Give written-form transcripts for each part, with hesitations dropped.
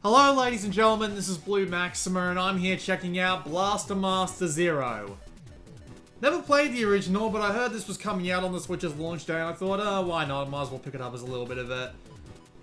Hello ladies and gentlemen, this is Blue Maxima and I'm here checking out Blaster Master Zero. Never played the original, but I heard this was coming out on the Switch's launch day and I thought, why not, might as well pick it up as a little bit of a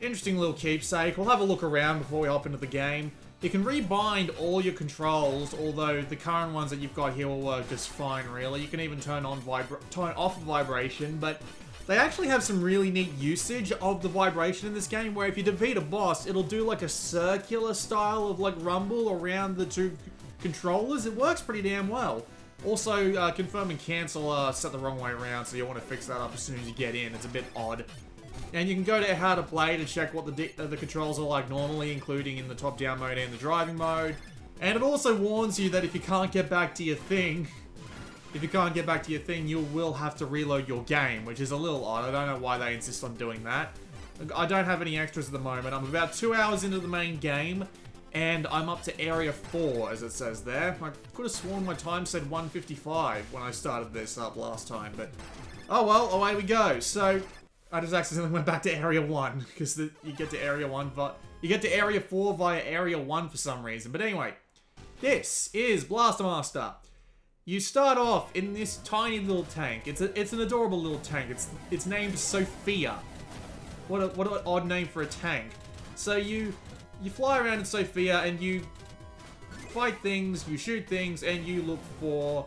interesting little keepsake. We'll have a look around before we hop into the game. You can rebind all your controls, although the current ones that you've got here will work just fine really. You can even turn off vibration, but they actually have some really neat usage of the vibration in this game, where if you defeat a boss, it'll do like a circular style of like rumble around the two controllers. It works pretty damn well. Also, confirm and cancel are set the wrong way around, so you want to fix that up as soon as you get in. It's a bit odd. And you can go to how to play to check what the controls are like normally, including in the top-down mode and the driving mode. And it also warns you that if you can't get back to your thing, you will have to reload your game, which is a little odd. I don't know why they insist on doing that. I don't have any extras at the moment. I'm about 2 hours into the main game, and I'm up to Area 4, as it says there. I could have sworn my time said 155 when I started this up last time, but oh well, away we go. So, I just accidentally went back to Area 1, because you get to Area 1, but you get to Area 4 via Area 1 for some reason. But anyway, this is Blaster Master. You start off in this tiny little tank. It's an adorable little tank. It's named Sophia. What an odd name for a tank. So you fly around in Sophia and you fight things, you shoot things, and you look for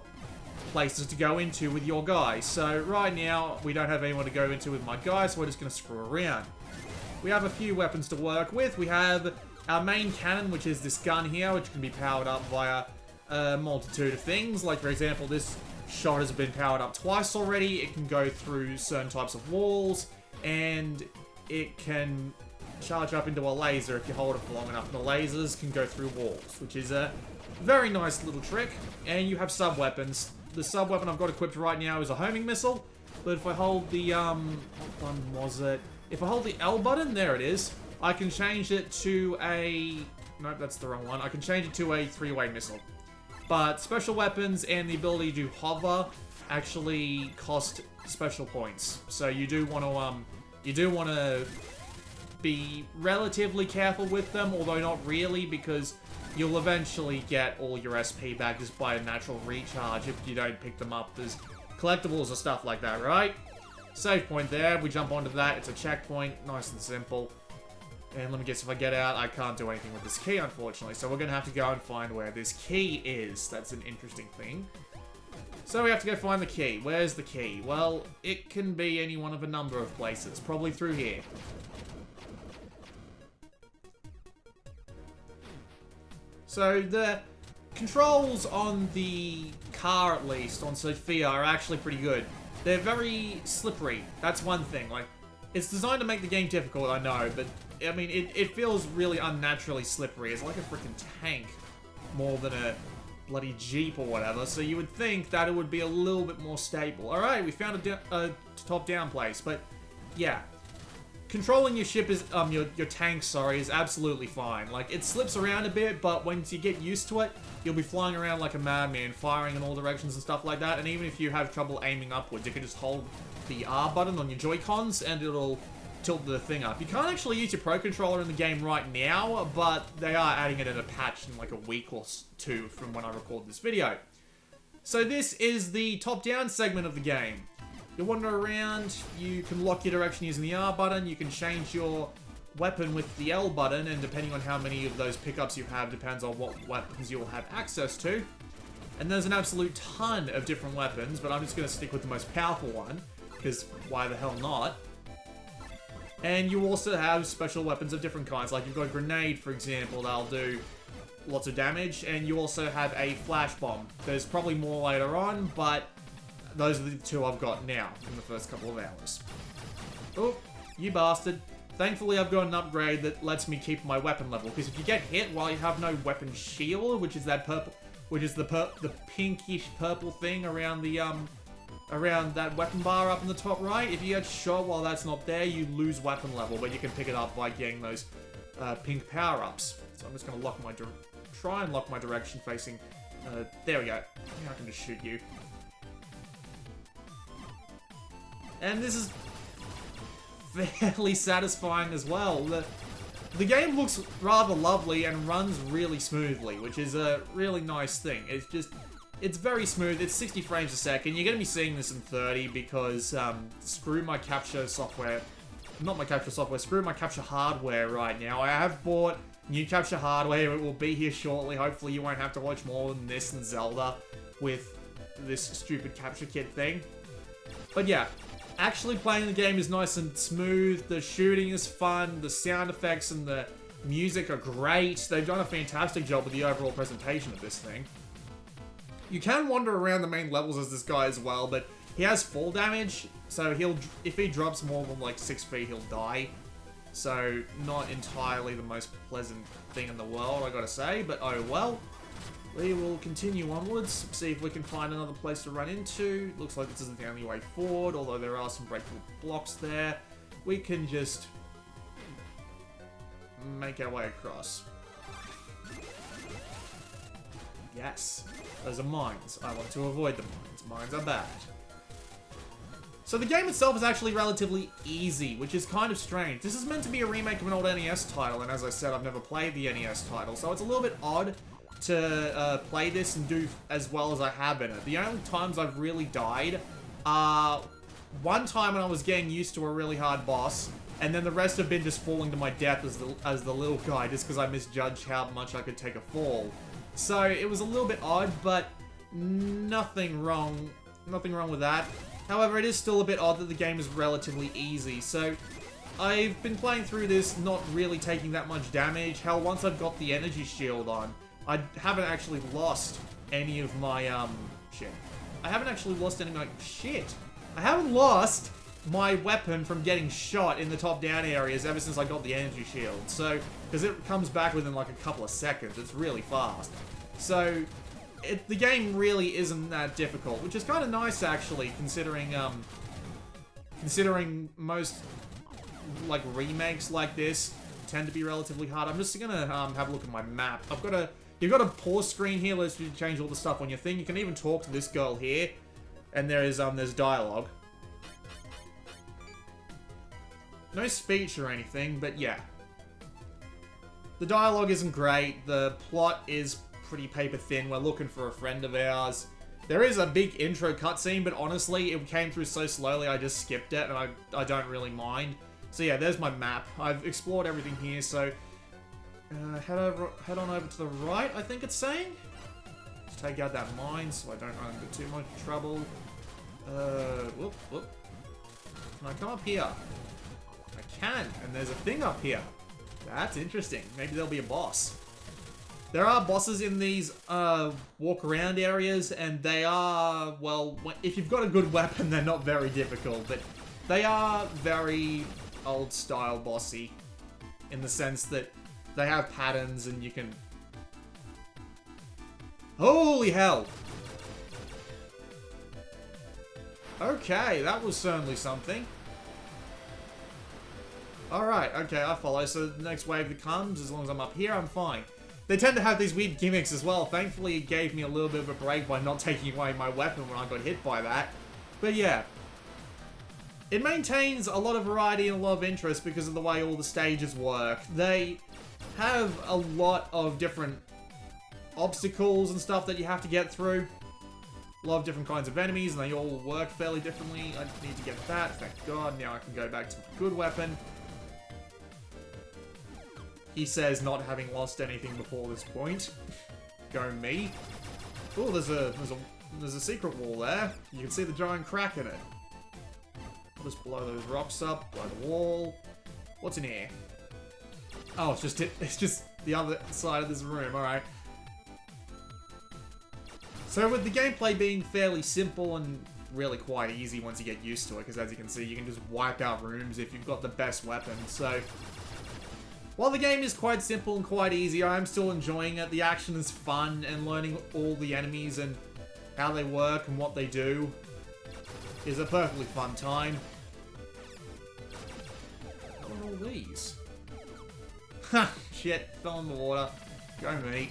places to go into with your guys. So right now we don't have anyone to go into with my guys, so we're just gonna screw around. We have a few weapons to work with. We have our main cannon, which is this gun here, which can be powered up via a multitude of things. Like, for example, this shot has been powered up twice already. It can go through certain types of walls, and it can charge up into a laser if you hold it for long enough. And the lasers can go through walls, which is a very nice little trick. And you have sub-weapons. The sub-weapon I've got equipped right now is a homing missile, but if I hold the, what button was it? If I hold the L button, there it is, I can change it to a... Nope, that's the wrong one. I can change it to a three-way missile. But special weapons and the ability to hover actually cost special points. So you do want to be relatively careful with them, although not really, because you'll eventually get all your SP back just by a natural recharge if you don't pick them up. There's collectibles or stuff like that, right? Save point there. We jump onto that. It's a checkpoint. Nice and simple. And let me guess, if I get out, I can't do anything with this key, unfortunately. So we're going to have to go and find where this key is. That's an interesting thing. So we have to go find the key. Where's the key? Well, it can be any one of a number of places. Probably through here. So the controls on the car, at least, on Sophia, are actually pretty good. They're very slippery. That's one thing. Like, it's designed to make the game difficult, I know, but I mean, it feels really unnaturally slippery. It's like a freaking tank more than a bloody Jeep or whatever, so you would think that it would be a little bit more stable. Alright, we found a top-down place, but yeah. Controlling your ship is, your tank, sorry, is absolutely fine. Like, it slips around a bit, but once you get used to it, you'll be flying around like a madman, firing in all directions and stuff like that, and even if you have trouble aiming upwards, you can just hold the R button on your Joy-Cons, and it'll tilt the thing up. You can't actually use your Pro Controller in the game right now, but they are adding it in a patch in like a week or two from when I record this video. So this is the top-down segment of the game. You wander around, you can lock your direction using the R button, you can change your weapon with the L button, and depending on how many of those pickups you have, depends on what weapons you'll have access to. And there's an absolute ton of different weapons, but I'm just going to stick with the most powerful one, because why the hell not? And you also have special weapons of different kinds, like you've got a grenade, for example, that'll do lots of damage, and you also have a flash bomb. There's probably more later on, but those are the two I've got now in the first couple of hours. Oh, you bastard. Thankfully, I've got an upgrade that lets me keep my weapon level, because if you get hit while you have no weapon shield, which is that purple, which is the pinkish purple thing around the around that weapon bar up in the top right, if you get shot while that's not there, you lose weapon level, but you can pick it up by getting those pink power-ups. So I'm just going to try and lock my direction facing, there we go. Now I can just shoot you. And this is fairly satisfying as well. the game looks rather lovely and runs really smoothly, which is a really nice thing. It's very smooth. It's 60 frames a second. You're going to be seeing this in 30 because screw my capture software. Not my capture software, screw my capture hardware right now. I have bought new capture hardware. It will be here shortly. Hopefully you won't have to watch more than this and Zelda with this stupid capture kit thing. But yeah, actually playing the game is nice and smooth. The shooting is fun. The sound effects and the music are great. They've done a fantastic job with the overall presentation of this thing. You can wander around the main levels as this guy as well, but he has fall damage, so if he drops more than like 6 feet, he'll die. So, not entirely the most pleasant thing in the world, I gotta say, but oh well. We will continue onwards, see if we can find another place to run into. Looks like this isn't the only way forward, although there are some breakable blocks there. We can just make our way across. Yes, those are mines. I want to avoid the mines. Mines are bad. So the game itself is actually relatively easy, which is kind of strange. This is meant to be a remake of an old NES title, and as I said, I've never played the NES title, so it's a little bit odd to play this and do as well as I have in it. The only times I've really died are one time when I was getting used to a really hard boss, and then the rest have been just falling to my death as the little guy, just because I misjudged how much I could take a fall. So it was a little bit odd, but nothing wrong with that. However, it is still a bit odd that the game is relatively easy. So I've been playing through this not really taking that much damage. Hell, once I've got the energy shield on, I haven't actually lost any of my shit. I haven't actually lost any of my shit. I haven't lost my weapon from getting shot in the top-down areas ever since I got the energy shield. So, because it comes back within like a couple of seconds. It's really fast. So, the game really isn't that difficult, which is kind of nice actually, considering most like remakes like this tend to be relatively hard. I'm just gonna have a look at my map. You've got a pause screen here. Let's change all the stuff on your thing. You can even talk to this girl here, and there's dialogue. No speech or anything, but yeah. The dialogue isn't great. The plot is pretty paper thin. We're looking for a friend of ours. There is a big intro cutscene, but honestly, it came through so slowly I just skipped it, and I don't really mind. So yeah, there's my map. I've explored everything here, so head on over to the right, I think it's saying. Just take out that mine so I don't run into too much trouble. Whoop. Can I come up here? I can, and there's a thing up here. That's interesting. Maybe there'll be a boss. There are bosses in these walk-around areas, and they are, well, if you've got a good weapon, they're not very difficult, but they are very old-style bossy, in the sense that they have patterns, and you can... Holy hell! Okay, that was certainly something. Alright, okay, I follow. So the next wave that comes, as long as I'm up here, I'm fine. They tend to have these weird gimmicks as well. Thankfully, it gave me a little bit of a break by not taking away my weapon when I got hit by that. But yeah. It maintains a lot of variety and a lot of interest because of the way all the stages work. They have a lot of different obstacles and stuff that you have to get through. A lot of different kinds of enemies, and they all work fairly differently. I need to get that, thank God. Now I can go back to my good weapon. He says, not having lost anything before this point. Go me. Oh, there's a secret wall there. You can see the giant crack in it. I'll just blow those rocks up, blow the wall. What's in here? Oh, it's just the other side of this room, alright. So with the gameplay being fairly simple and really quite easy once you get used to it, because as you can see, you can just wipe out rooms if you've got the best weapon, so... While the game is quite simple and quite easy, I am still enjoying it. The action is fun, and learning all the enemies and how they work and what they do is a perfectly fun time. What are all these? Ha! Shit, fell in the water. Go me.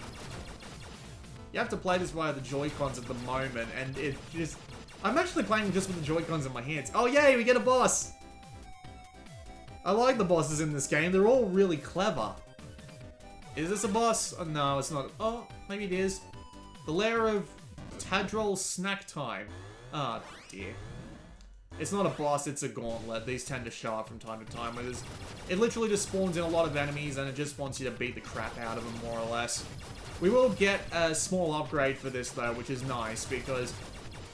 You have to play this via the Joy-Cons at the moment, and it just... I'm actually playing just with the Joy-Cons in my hands. Oh yay, we get a boss! I like the bosses in this game. They're all really clever. Is this a boss? Oh, no, it's not. Oh, maybe it is. The lair of Tadrol Snack Time. Ah, oh, dear. It's not a boss, it's a gauntlet. These tend to show up from time to time. It literally just spawns in a lot of enemies and it just wants you to beat the crap out of them, more or less. We will get a small upgrade for this, though, which is nice, because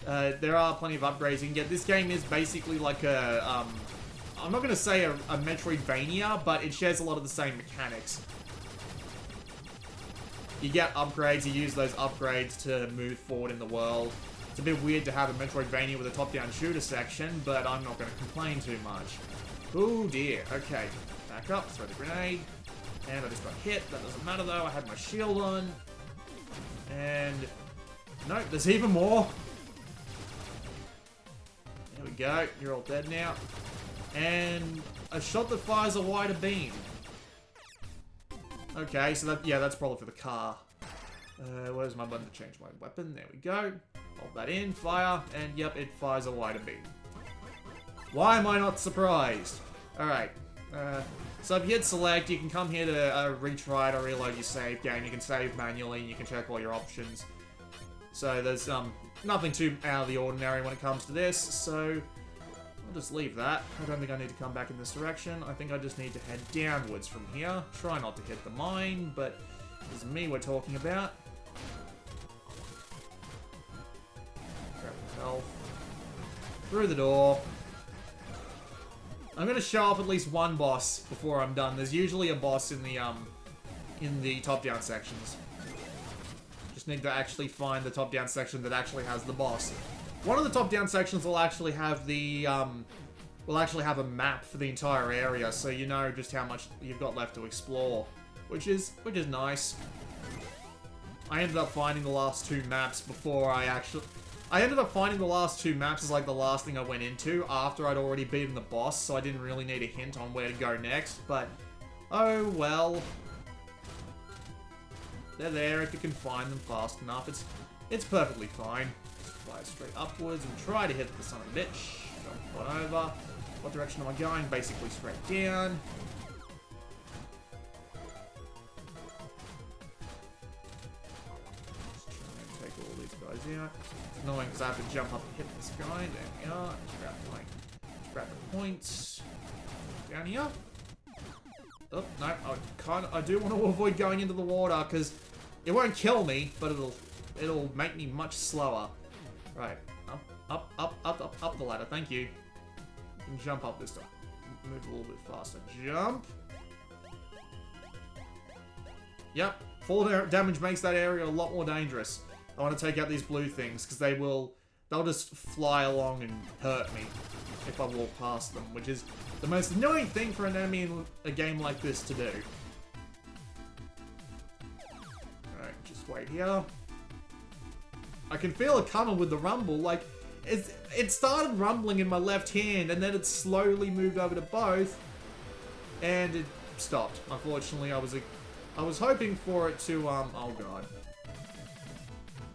there are plenty of upgrades you can get. This game is basically like a, I'm not going to say a Metroidvania, but it shares a lot of the same mechanics. You get upgrades, you use those upgrades to move forward in the world. It's a bit weird to have a Metroidvania with a top-down shooter section, but I'm not going to complain too much. Oh dear, okay. Back up, throw the grenade. And I just got hit. That doesn't matter though, I had my shield on. And... no, there's even more. There we go, you're all dead now. And a shot that fires a wider beam. Okay, so that, yeah, that's probably for the car. Where's my button to change my weapon? There we go. Hold that in, fire, and yep, it fires a wider beam. Why am I not surprised? Alright. So if you hit select, you can come here to retry it or reload your save game. You can save manually, and you can check all your options. So there's nothing too out of the ordinary when it comes to this, so I'll just leave that. I don't think I need to come back in this direction. I think I just need to head downwards from here. Try not to hit the mine, but it's me we're talking about. Grab the health. Through the door. I'm gonna show off at least one boss before I'm done. There's usually a boss in the top-down sections. Just need to actually find the top-down section that actually has the boss. One of the top-down sections will actually have the will actually have a map for the entire area, so you know just how much you've got left to explore, which is nice. I ended up finding the last two maps before I ended up finding the last two maps as like the last thing I went into after I'd already beaten the boss, so I didn't really need a hint on where to go next, but oh well. They're there if you can find them fast enough. It's perfectly fine. Just fly straight upwards and try to hit the son of a bitch. Jump on over. What direction am I going? Basically straight down. Just trying to take all these guys out. It's annoying because I have to jump up and hit this guy. There we are. Grab the points. Down here. Oh, no, I do want to avoid going into the water because it won't kill me, but it'll make me much slower. Right, up the ladder. Thank you. You can jump up this time. Move a little bit faster. Jump. Yep, fall damage makes that area a lot more dangerous. I want to take out these blue things because they'll just fly along and hurt me if I walk past them, which is the most annoying thing for an enemy in a game like this to do. Alright, just wait here. I can feel it coming with the rumble, like, it started rumbling in my left hand, and then it slowly moved over to both, and it stopped. Unfortunately, I was hoping for it to, oh god.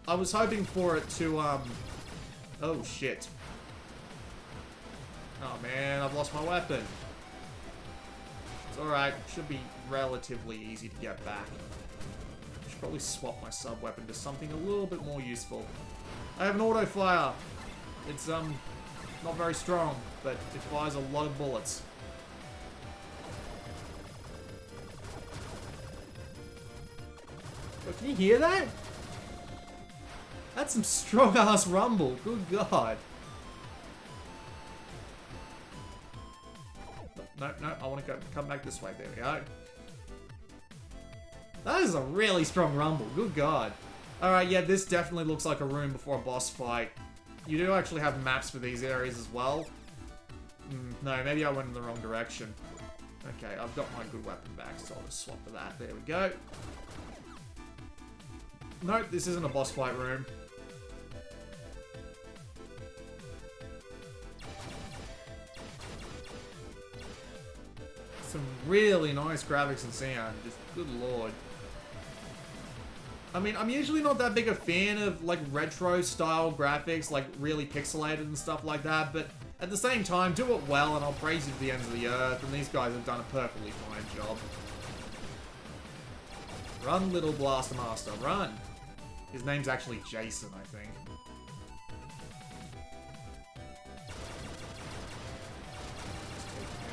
I was hoping for it to, oh shit. Oh man, I've lost my weapon. It's alright, should be relatively easy to get back. I should probably swap my sub-weapon to something a little bit more useful. I have an auto-fire. It's, not very strong, but it fires a lot of bullets. Oh, can you hear that? That's some strong-ass rumble, good god. No, I want to come back this way. There we go. That is a really strong rumble. Good god. Alright, yeah, this definitely looks like a room before a boss fight. You do actually have maps for these areas as well. No, maybe I went in the wrong direction. Okay, I've got my good weapon back, so I'll just swap for that. There we go. Nope, this isn't a boss fight room. Some really nice graphics and sound, just good lord. I mean, I'm usually not that big a fan of like retro style graphics, like really pixelated and stuff like that, but At the same time, do it well and I'll praise you to the ends of the earth, and these guys have done a perfectly fine job. Run, little Blaster Master, run! His name's actually Jason, I think.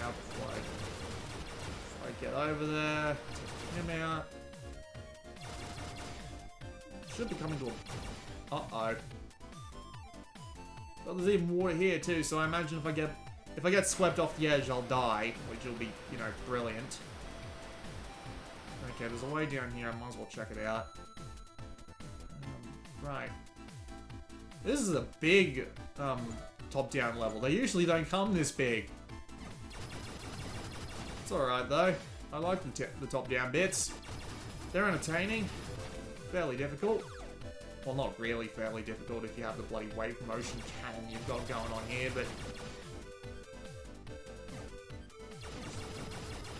Now before I get over there, take him out. Should be coming to a... Uh-oh. Well, there's even water here too, so I imagine if I get swept off the edge, I'll die, which will be, you know, brilliant. Okay, there's a way down here. I might as well check it out. Right. This is a big top-down level. They usually don't come this big. It's alright, though. I like the top-down bits. They're entertaining. Fairly difficult. Well, not really fairly difficult if you have the bloody wave motion cannon you've got going on here, but...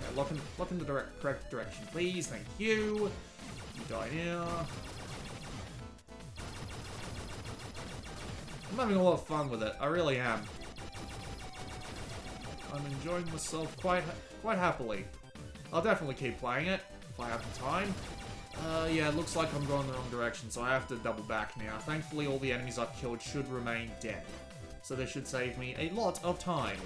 Okay, lock in the correct direction, please. Thank you. You die now. I'm having a lot of fun with it. I really am. I'm enjoying myself quite happily. I'll definitely keep playing it if I have the time. Yeah, it looks like I'm going the wrong direction, so I have to double back now. Thankfully, all the enemies I've killed should remain dead. So this should save me a lot of time.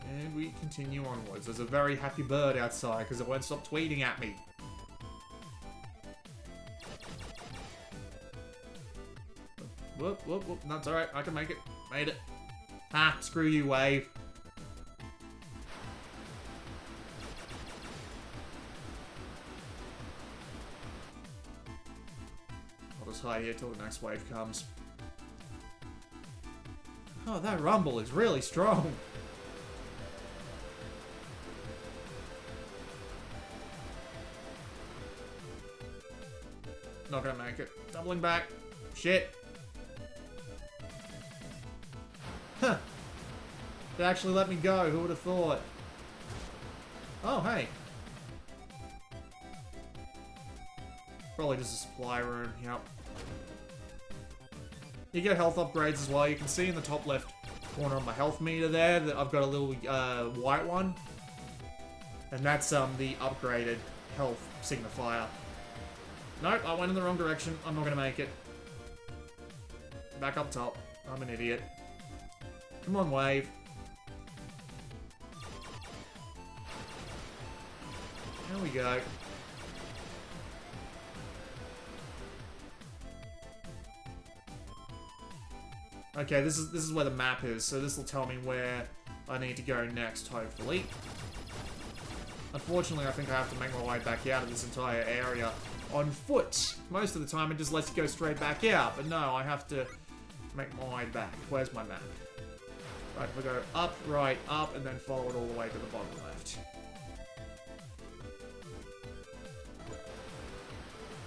And we continue onwards. There's a very happy bird outside because it won't stop tweeting at me. Whoop, whoop, whoop. That's alright. I can make it. Made it. Ha! Screw you, wave. I'll just hide here till the next wave comes. Oh, that rumble is really strong. Not gonna make it. Doubling back. Shit. Huh. They actually let me go. Who would have thought? Oh, hey. Probably just a supply room. Yep. You get health upgrades as well. You can see in the top left corner of my health meter there that I've got a little white one. And that's the upgraded health signifier. Nope, I went in the wrong direction. I'm not going to make it. Back up top. I'm an idiot. Come on, wave. There we go. Okay, this is where the map is, so this will tell me where I need to go next, hopefully. Unfortunately, I think I have to make my way back out of this entire area on foot. Most of the time, it just lets you go straight back out, but no, I have to make my way back. Where's my map? Right, if I go up, right, up, and then follow it all the way to the bottom left.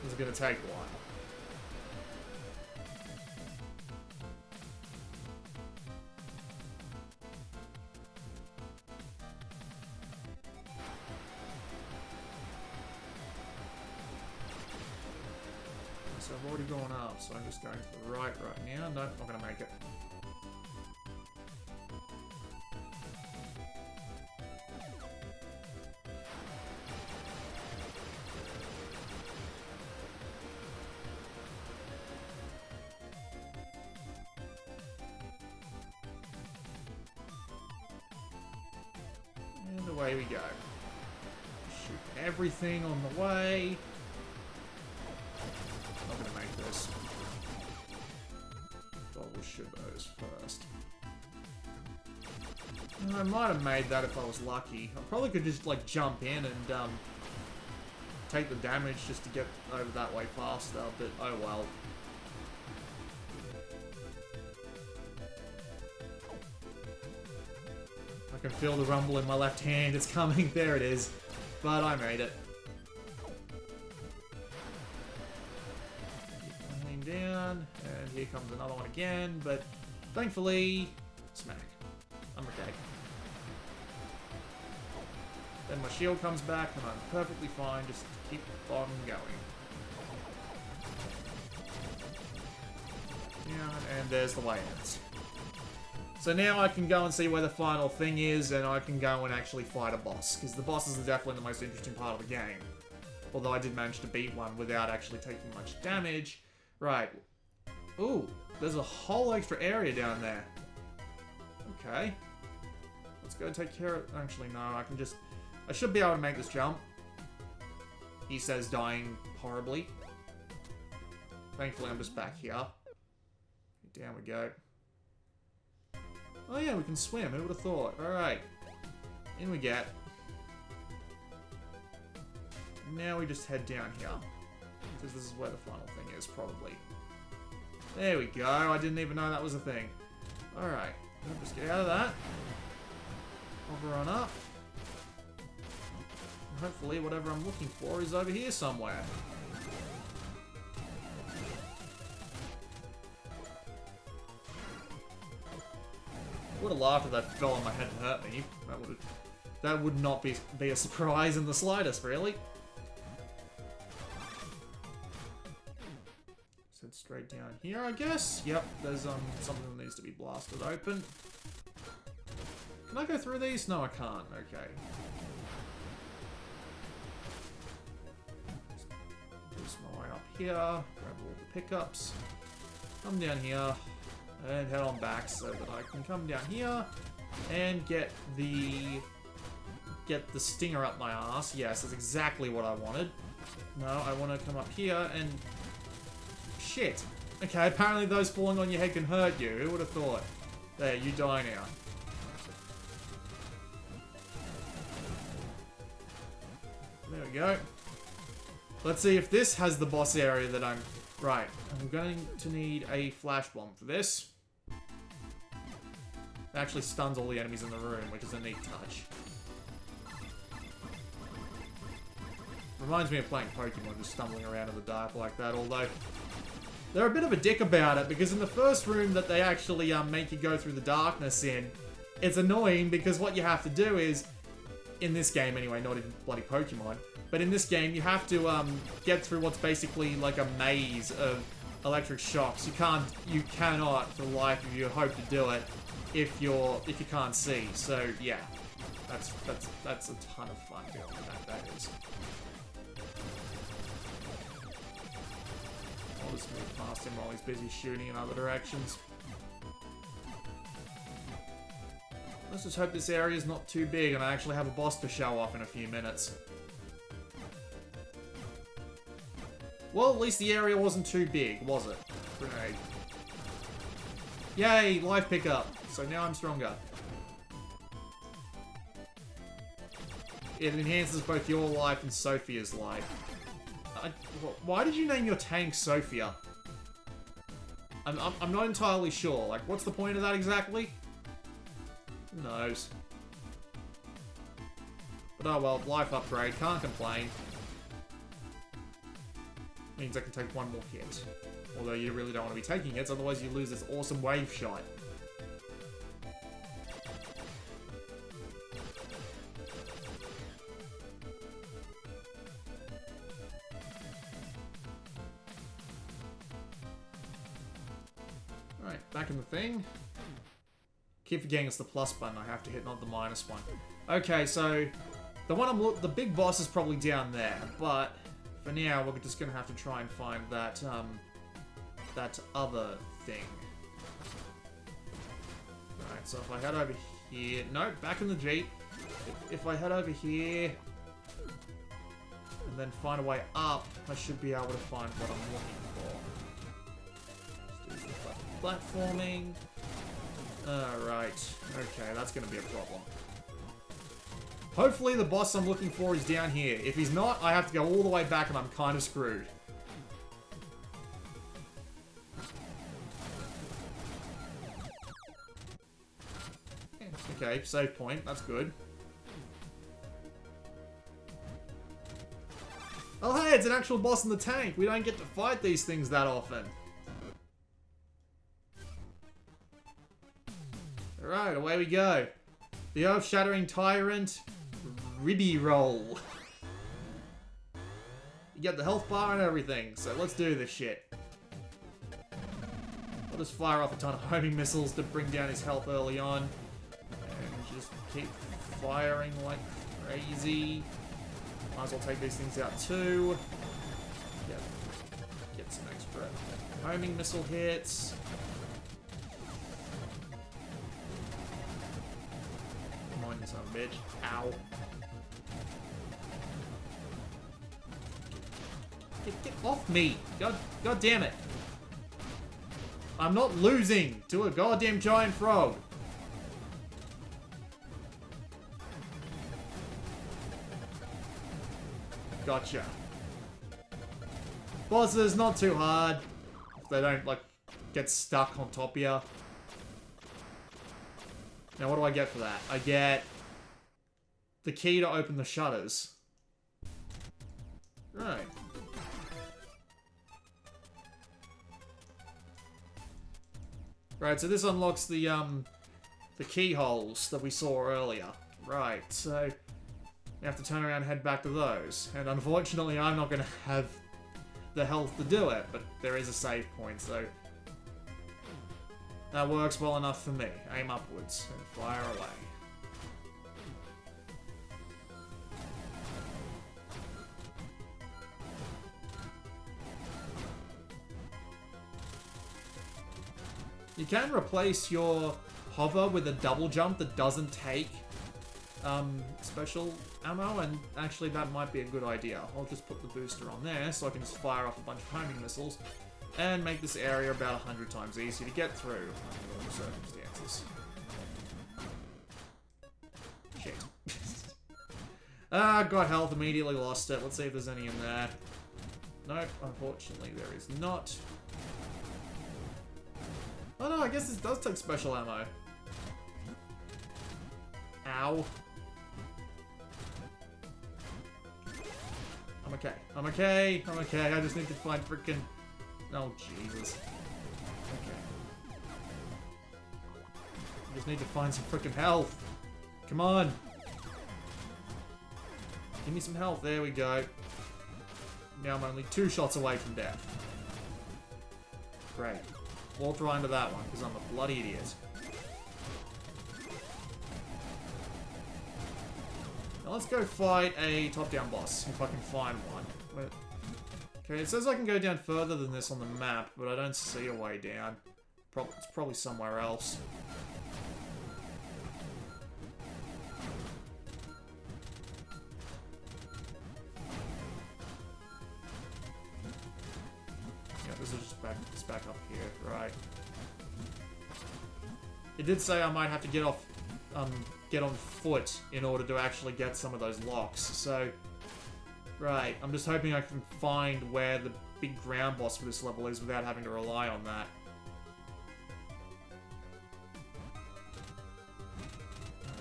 This is going to take a while. So I've already gone up, so I'm just going to the right now. Nope, not going to make it. And away we go. Shoot everything on the way. Not gonna make this. Thought we'll shoot those first. I might have made that if I was lucky. I probably could just like jump in and take the damage just to get over that way faster, but oh well. I can feel the rumble in my left hand. It's coming. There it is. But I made it. Coming down, and here comes another one again, but thankfully, smack. I'm okay. Then my shield comes back, and I'm perfectly fine. Just keep on going. down, and there's the way out. So now I can go and see where the final thing is, and I can go and actually fight a boss, because the bosses are definitely the most interesting part of the game. Although I did manage to beat one without actually taking much damage. Right. Ooh, there's a whole extra area down there. Okay. Let's go take care of... Actually, no, I can just... I should be able to make this jump. He says dying horribly. Thankfully, I'm just back here. Down we go. Oh yeah, we can swim. Who would have thought? Alright. In we get. Now we just head down here. Because this is where the final thing is, probably. There we go. I didn't even know that was a thing. Alright. Just get out of that. Hover on up. And hopefully whatever I'm looking for is over here somewhere. I would have laughed if that fell on my head and hurt me. That would not be a surprise in the slightest, really. Just head straight down here, I guess. Yep, there's something that needs to be blasted open. Can I go through these? No, I can't. Okay. Just my way up here. Grab all the pickups. Come down here. And head on back so that I can come down here and get the stinger up my ass. Yes, that's exactly what I wanted. No, I want to come up here and... Shit. Okay, apparently those falling on your head can hurt you. Who would have thought? There, you die now. There we go. Let's see if this has the boss area that I'm... Right. I'm going to need a flash bomb for this. It actually stuns all the enemies in the room, which is a neat touch. Reminds me of playing Pokemon, just stumbling around in the dark like that, although... They're a bit of a dick about it, because in the first room that they actually make you go through the darkness in, it's annoying because what you have to do is, in this game anyway, not in bloody Pokemon, but in this game you have to get through what's basically like a maze of electric shocks. You cannot, for the life of you, hope to do it if you can't see. So yeah, that's a ton of fun. That is. I'll just move past him while he's busy shooting in other directions. Let's just hope this area is not too big and I actually have a boss to show off in a few minutes. Well, at least the area wasn't too big, was it? Grenade. Yay, life pickup. So now I'm stronger. It enhances both your life and Sophia's life. Why did you name your tank Sophia? I'm not entirely sure. Like, what's the point of that exactly? Who knows? But oh well, life upgrade. Can't complain. Means I can take one more hit. Although you really don't want to be taking hits, otherwise you lose this awesome wave shot. Alright, back in the thing. Keep forgetting it's the plus button I have to hit, not the minus one. Okay, so the big boss is probably down there, but for now we're just gonna have to try and find that that other thing. Alright, so if I head over here, nope, back in the Jeep. If I head over here and then find a way up, I should be able to find what I'm looking for. Just do some platforming. Alright. Okay, that's gonna be a problem. Hopefully the boss I'm looking for is down here. If he's not, I have to go all the way back and I'm kind of screwed. Okay, save point. That's good. Oh hey, it's an actual boss in the tank. We don't get to fight these things that often. Alright, away we go. The Earth-Shattering Tyrant, Ribby Roll. You get the health bar and everything, so let's do this shit. I'll just fire off a ton of homing missiles to bring down his health early on. And just keep firing like crazy. Might as well take these things out too. Yep. Get some extra homing missile hits. Come on, you son of a bitch. Ow. Get off me! God damn it! I'm not losing to a goddamn giant frog. Gotcha. Bosses, not too hard. If they don't, like, get stuck on top of you. Now, what do I get for that? I get the key to open the shutters. Right. Right, so this unlocks the keyholes that we saw earlier. Right, so we have to turn around and head back to those. And unfortunately, I'm not going to have the health to do it, but there is a save point, so that works well enough for me. Aim upwards and fire away. You can replace your hover with a double jump that doesn't take special ammo, and actually that might be a good idea. I'll just put the booster on there so I can just fire off a bunch of homing missiles and make this area about 100 times easier to get through under the circumstances. Shit. Got health, immediately lost it. Let's see if there's any in there. Nope, unfortunately there is not. Oh no, I guess this does take special ammo. Ow. I'm okay. I'm okay. I'm okay. I just need to find frickin'... Oh, Jesus. Okay. I just need to find some frickin' health. Come on. Give me some health. There we go. Now I'm only 2 shots away from death. Great. Walk right into that one, because I'm a bloody idiot. Now let's go fight a top-down boss, if I can find one. Okay, it says I can go down further than this on the map, but I don't see a way down. It's probably somewhere else. This is just back up here, right? It did say I might have to get on foot in order to actually get some of those locks. So, right, I'm just hoping I can find where the big ground boss for this level is without having to rely on that.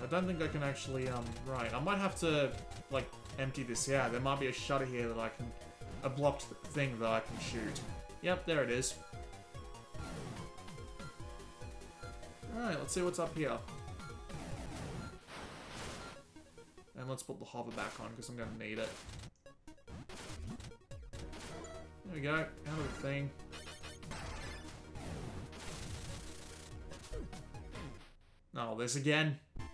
I don't think I can actually, right, I might have to, like, empty this out. There might be a shutter here that I can, a blocked thing that I can shoot. Yep, there it is. Alright, let's see what's up here. And let's put the hover back on, because I'm going to need it. There we go, out of the thing. Oh, this again? How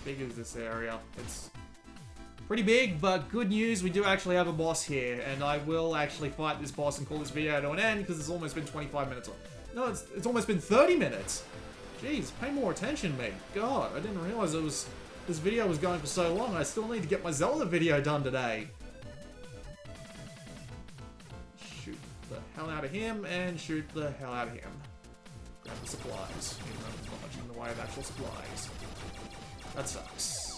big is this area? It's pretty big, but good news, we do actually have a boss here, and I will actually fight this boss and call this video to an end, because it's almost been 25 minutes. No, it's almost been 30 minutes! Jeez, pay more attention, mate. God, I didn't realize this video was going for so long. I still need to get my Zelda video done today. Shoot the hell out of him, and shoot the hell out of him. Grab the supplies, even though there's not much in the way of actual supplies. That sucks.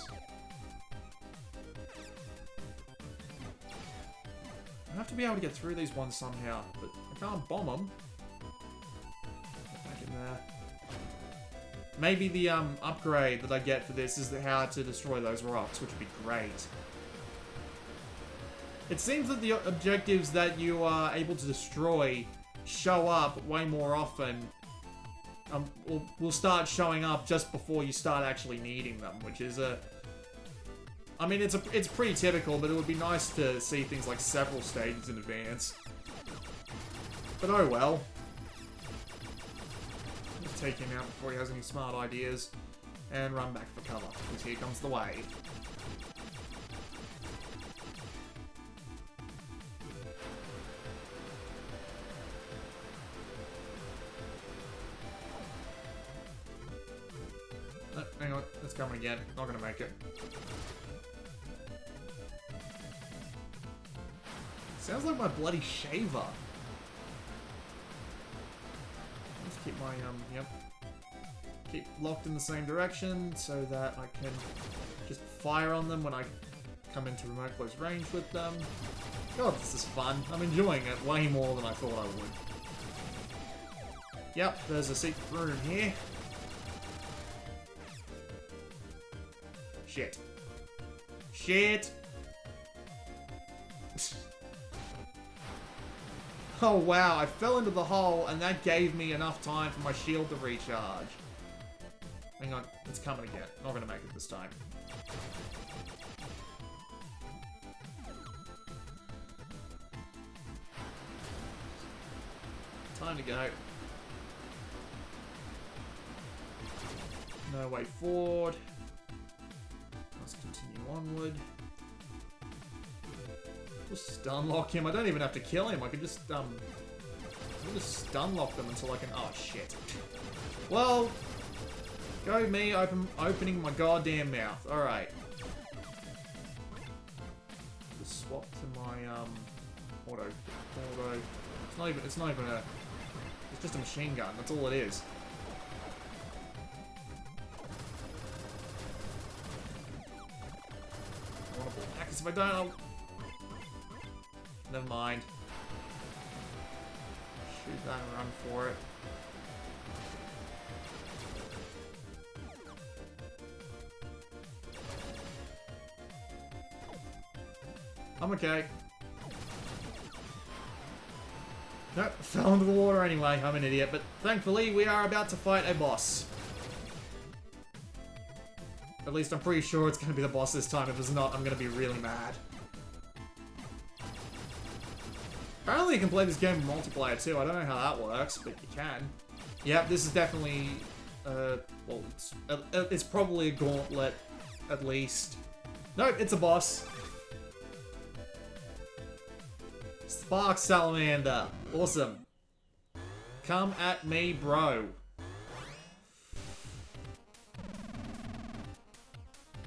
I have to be able to get through these ones somehow, but I can't bomb them. Get back in there. Maybe the upgrade that I get for this is how to destroy those rocks, which would be great. It seems that the objectives that you are able to destroy show up way more often. Will start showing up just before you start actually needing them, which is a I mean, it's pretty typical, but it would be nice to see things like several stages in advance. But oh well. Let's take him out before he has any smart ideas. And run back for cover, because here comes the wave. Hang on, it's coming again. Not gonna make it. Sounds like my bloody shaver. Let's keep my, yep. Keep locked in the same direction so that I can just fire on them when I come into remote close range with them. God, this is fun. I'm enjoying it way more than I thought I would. Yep, there's a secret room here. Shit. Shit! Oh wow, I fell into the hole and that gave me enough time for my shield to recharge. Hang on, it's coming again. Not gonna make it this time. Time to go. No way forward. Let's continue onward. Just stun lock him. I don't even have to kill him. I could just stun lock them until I can. Oh shit. Well, go me opening my goddamn mouth. All right. Just swap to my auto. It's not even a. It's just a machine gun. That's all it is. I want to pull back, 'cause if I don't, I'll... Never mind. Shoot that and run for it. I'm okay. Nope, fell into the water anyway. I'm an idiot, but thankfully we are about to fight a boss. At least I'm pretty sure it's going to be the boss this time. If it's not, I'm going to be really mad. Apparently you can play this game in multiplayer too. I don't know how that works, but you can. Yep, this is definitely, well, it's probably a gauntlet, at least. Nope, it's a boss. Spark Salamander. Awesome. Come at me, bro.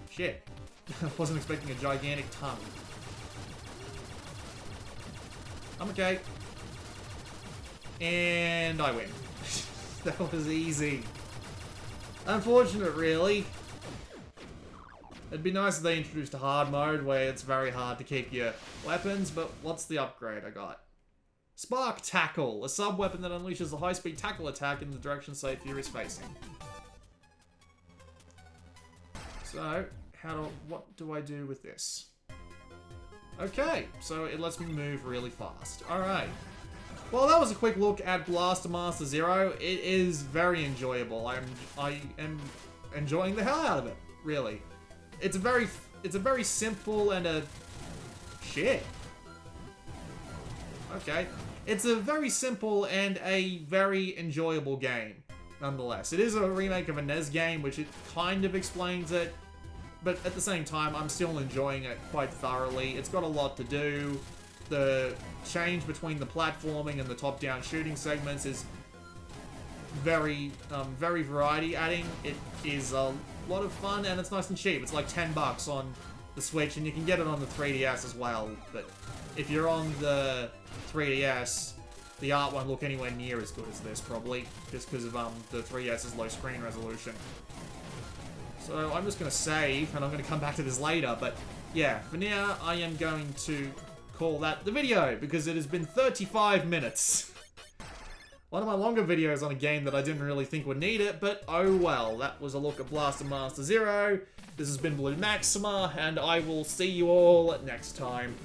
Shit. I wasn't expecting a gigantic tongue. I'm okay. And I win. That was easy. Unfortunate, really. It'd be nice if they introduced a hard mode where it's very hard to keep your weapons, but what's the upgrade I got? Spark Tackle, a sub-weapon that unleashes a high-speed tackle attack in the direction Sophia is facing. So, what do I do with this? Okay, so it lets me move really fast. Alright. Well, that was a quick look at Blaster Master Zero. It is very enjoyable. I am enjoying the hell out of it, really. It's a very simple and a... Shit. Okay. It's a very simple and a very enjoyable game, nonetheless. It is a remake of a NES game, which it kind of explains it, but at the same time, I'm still enjoying it quite thoroughly. It's got a lot to do. The change between the platforming and the top-down shooting segments is very variety-adding. It is a lot of fun, and it's nice and cheap. It's like $10 on the Switch, and you can get it on the 3DS as well. But if you're on the 3DS, the art won't look anywhere near as good as this, probably, just because of the 3DS's low screen resolution. So I'm just going to save, and I'm going to come back to this later, but yeah, for now, I am going to call that the video, because it has been 35 minutes. One of my longer videos on a game that I didn't really think would need it, but oh well. That was a look at Blaster Master Zero. This has been Blue Maxima, and I will see you all next time.